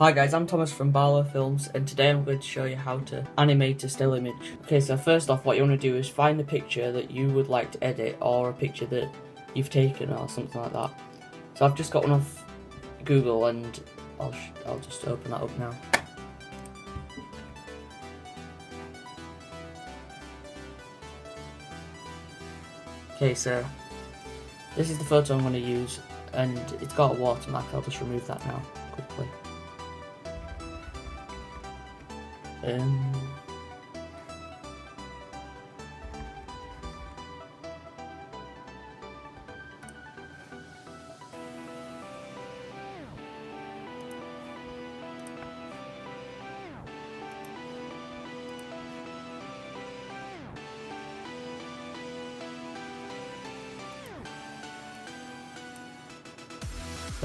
Hi guys, I'm Thomas from Barlow Films, and today I'm going to show you how to animate a still image. Okay, so first off, what you want to do is find a picture that you would like to edit, or a picture that you've taken or something like that. So I've just got one off Google, and I'll just open that up now. Okay, so this is the photo I'm going to use, and it's got a watermark. I'll just remove that now quickly.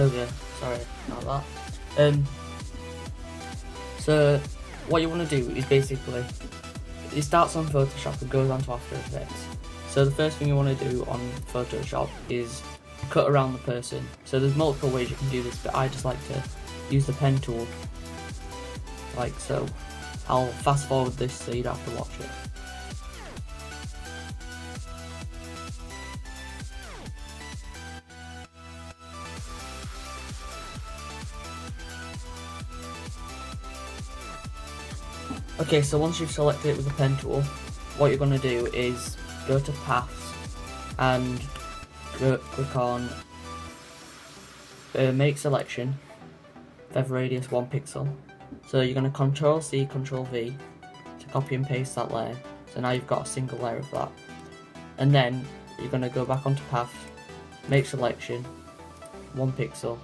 Okay, sorry about that. So what you want to do is basically, it starts on Photoshop and goes on to After Effects. So the first thing you want to do on Photoshop is cut around the person. So there's multiple ways you can do this, but I just like to use the pen tool, like so. I'll fast forward this so you don't have to watch it. Okay, so once you've selected it with the pen tool, what you're going to do is go to Paths and click on Make Selection, Feather Radius 1 pixel. So you're going to Control C, Control V to copy and paste that layer. So now you've got a single layer of that. And then you're going to go back onto Paths, Make Selection, 1 pixel,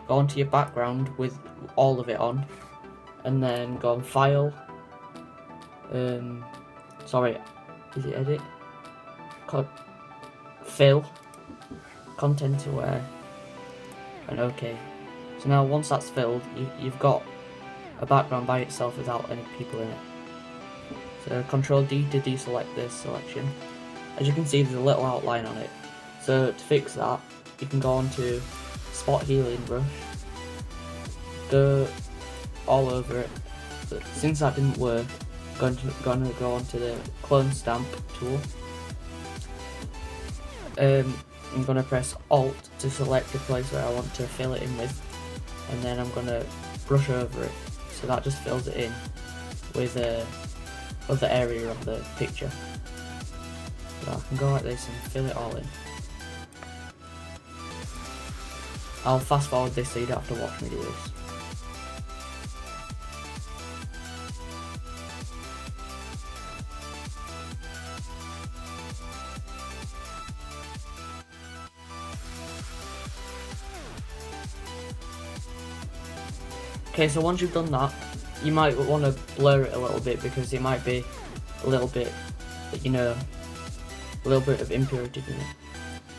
go onto your background with all of it on, and then go on File. Is it Edit? Fill, Content Aware, and OK. So now once that's filled, you've got a background by itself without any people in it. So Control D to deselect this selection. As you can see, there's a little outline on it. So to fix that, you can go on to Spot Healing Brush, go all over it. But since that didn't work, I'm going to go onto the Clone Stamp tool. I'm going to press Alt to select the place where I want to fill it in with, and then I'm going to brush over it, so that just fills it in with other area of the picture. So I can go like this and fill it all in. I'll fast forward this so you don't have to watch me do this. Okay, so once you've done that, you might want to blur it a little bit because it might be a little bit, a little bit of impurity in it.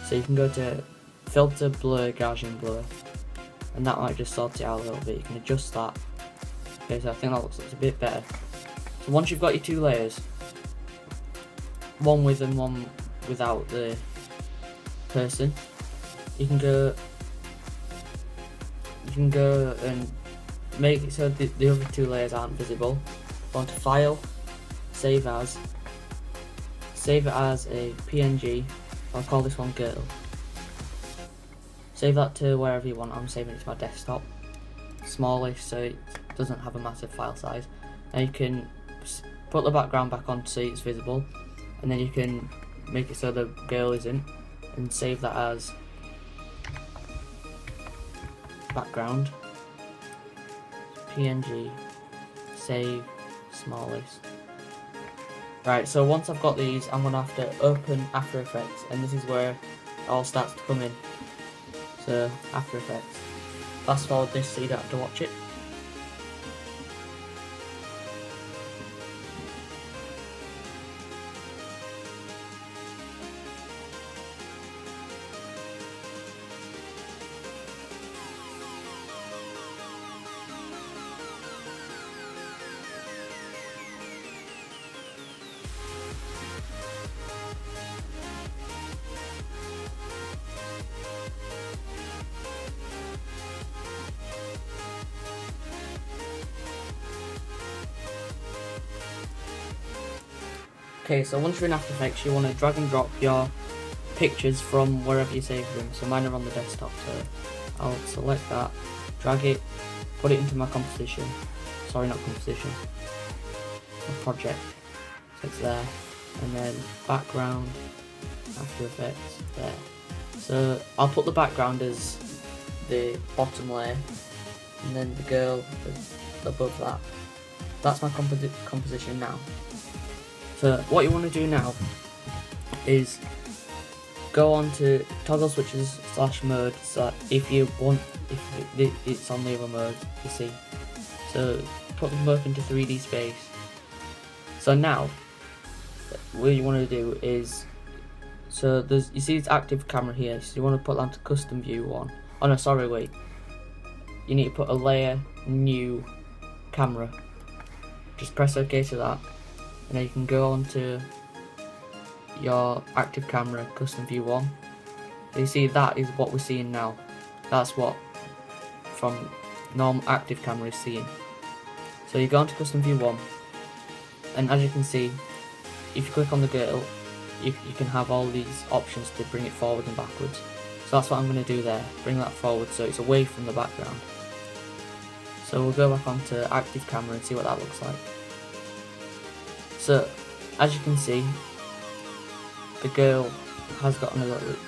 So you can go to Filter, Blur, Gaussian Blur, and that might just sort it out a little bit. You can adjust that. Okay, so I think that looks a bit better. So once you've got your two layers, one with and one without the person, you can go and make it so the other two layers aren't visible. Go on to File, Save As, save it as a PNG. I'll call this one Girl. Save that to wherever you want. I'm saving it to my desktop, smallish, so it doesn't have a massive file size. Now you can put the background back on so it's visible, and then you can make it so the girl isn't, and save that as background, PNG, save, smallest. Right, so once I've got these, I'm going to have to open After Effects, and this is where it all starts to come in. So, After Effects. Fast forward this so you don't have to watch it. Okay, so once you're in After Effects, you want to drag and drop your pictures from wherever you saved them. So mine are on the desktop, so I'll select that, drag it, put it into my composition. Sorry, not composition. My project. So it's there, and then background, After Effects, there. So I'll put the background as the bottom layer, and then the girl above that. That's my composition now. So what you want to do now is go on to toggle switches / mode, so that if you want, if it's on the other mode, you see. So put them both into 3D space. So now what you want to do is, so you see it's active camera here, so you want to put that to custom view 1. Oh no, sorry, wait. You need to put a layer, new camera. Just press OK to that, and then you can go on to your active camera, custom view 1. So you see that is what we're seeing now. That's what from normal active camera is seeing. So you go on to custom view 1, and as you can see, if you click on the girl, you can have all these options to bring it forward and backwards. So that's what I'm going to do there, bring that forward so it's away from the background. So we'll go back onto active camera and see what that looks like. So as you can see, the girl has gotten a little bit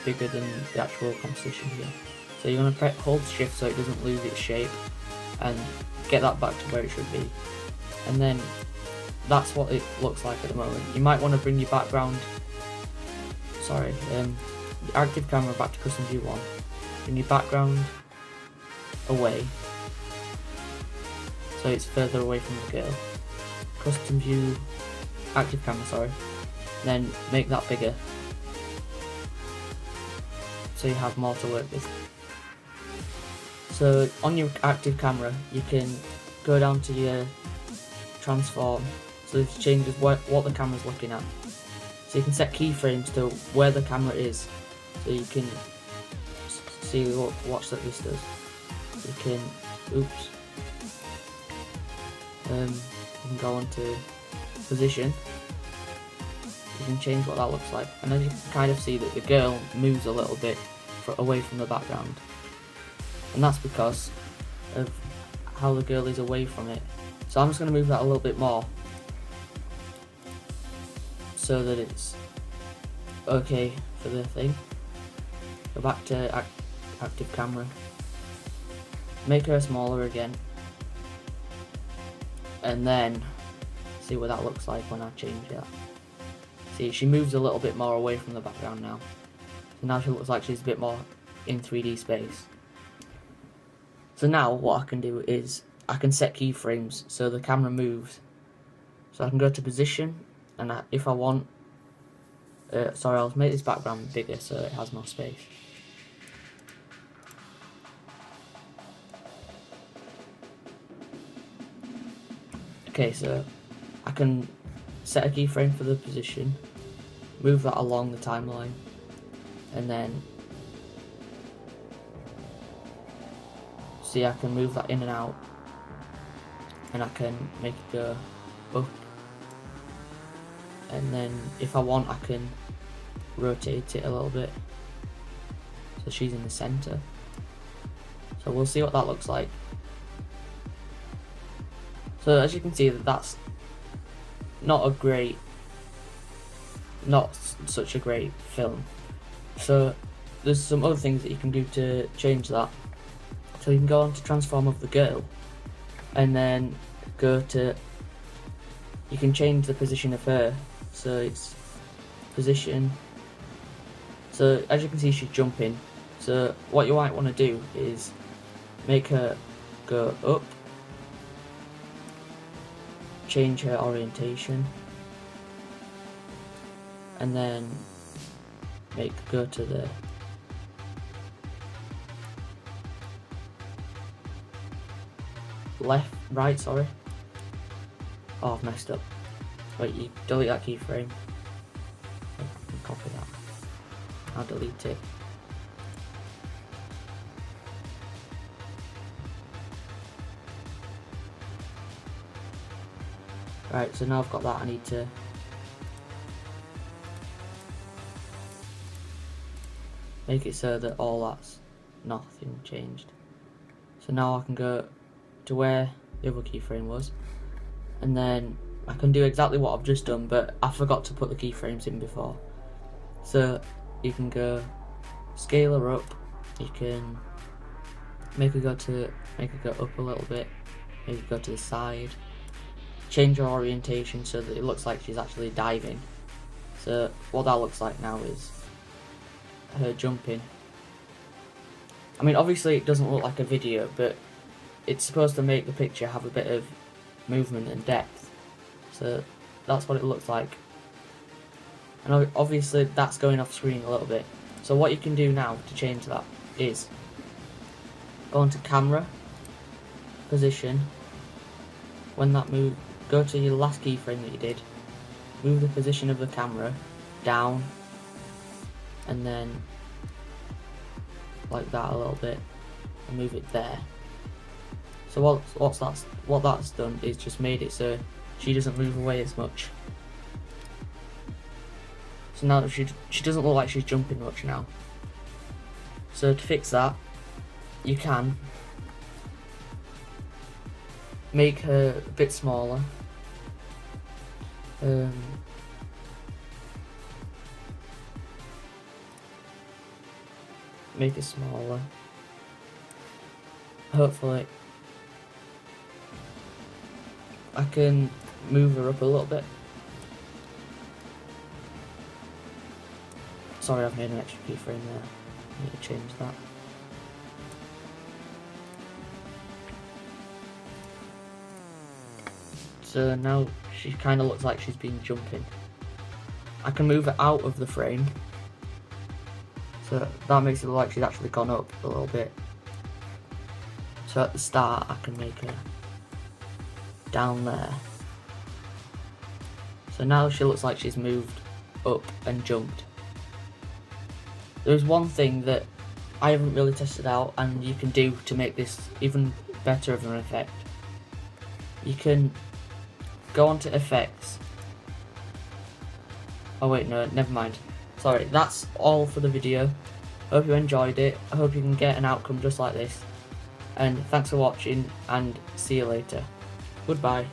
bigger than the actual composition here. So you're going to hold shift so it doesn't lose its shape, and get that back to where it should be. And then that's what it looks like at the moment. You might want to bring your background, your active camera back to custom view 1, bring your background away so it's further away from the girl. Custom view, active camera, then make that bigger so you have more to work with. So on your active camera, you can go down to your transform, so it changes what the camera's looking at. So you can set keyframes to where the camera is, so you can see watch that this does. You can, you can go on to position. You can change what that looks like, and as you can kind of see that the girl moves a little bit away from the background, and that's because of how the girl is away from it. So I'm just going to move that a little bit more so that it's okay for the thing. Go back to active camera, make her smaller again, and then see what that looks like when I change that. See, she moves a little bit more away from the background now. So now she looks like she's a bit more in 3D space. So now what I can do is I can set keyframes so the camera moves. So I can go to position, and if I want, I'll make this background bigger so it has more space. Okay, so I can set a keyframe for the position, move that along the timeline, and then see I can move that in and out, and I can make it go up, and then if I want I can rotate it a little bit so she's in the center. So we'll see what that looks like. So as you can see, that's not such a great film. So there's some other things that you can do to change that. So you can go on to transform of the girl, and then go to, you can change the position of her, so it's position. So as you can see, she's jumping. So what you might want to do is make her go up, change her orientation, and then go to the right, sorry. Oh, I've messed up. Wait, you delete that keyframe. Copy that. I'll delete it. Right, so now I've got that, I need to make it so that all that's nothing changed. So now I can go to where the other keyframe was, and then I can do exactly what I've just done, but I forgot to put the keyframes in before. So you can go scale her up, you can make her go up a little bit, make her go to the side, change her orientation so that it looks like she's actually diving. So what that looks like now is her jumping. I mean, obviously it doesn't look like a video, but it's supposed to make the picture have a bit of movement and depth. So that's what it looks like. And obviously that's going off screen a little bit. So what you can do now to change that is go into camera, position, when that move, go to your last keyframe that you did, move the position of the camera down, and then like that a little bit, and move it there. So what that's done is just made it so she doesn't move away as much. So now she doesn't look like she's jumping much now. So to fix that, you can make her a bit smaller. Make it smaller. Hopefully I can move her up a little bit. Sorry, I've made an extra keyframe there. I need to change that. So now she kind of looks like she's been jumping. I can move her out of the frame, so that makes it look like she's actually gone up a little bit. So at the start I can make her down there. So now she looks like she's moved up and jumped. There's one thing that I haven't really tested out and you can do to make this even better of an effect. You can go onto effects. Oh wait, no, never mind. Sorry, that's all for the video. Hope you enjoyed it. I hope you can get an outcome just like this. And thanks for watching, and see you later. Goodbye.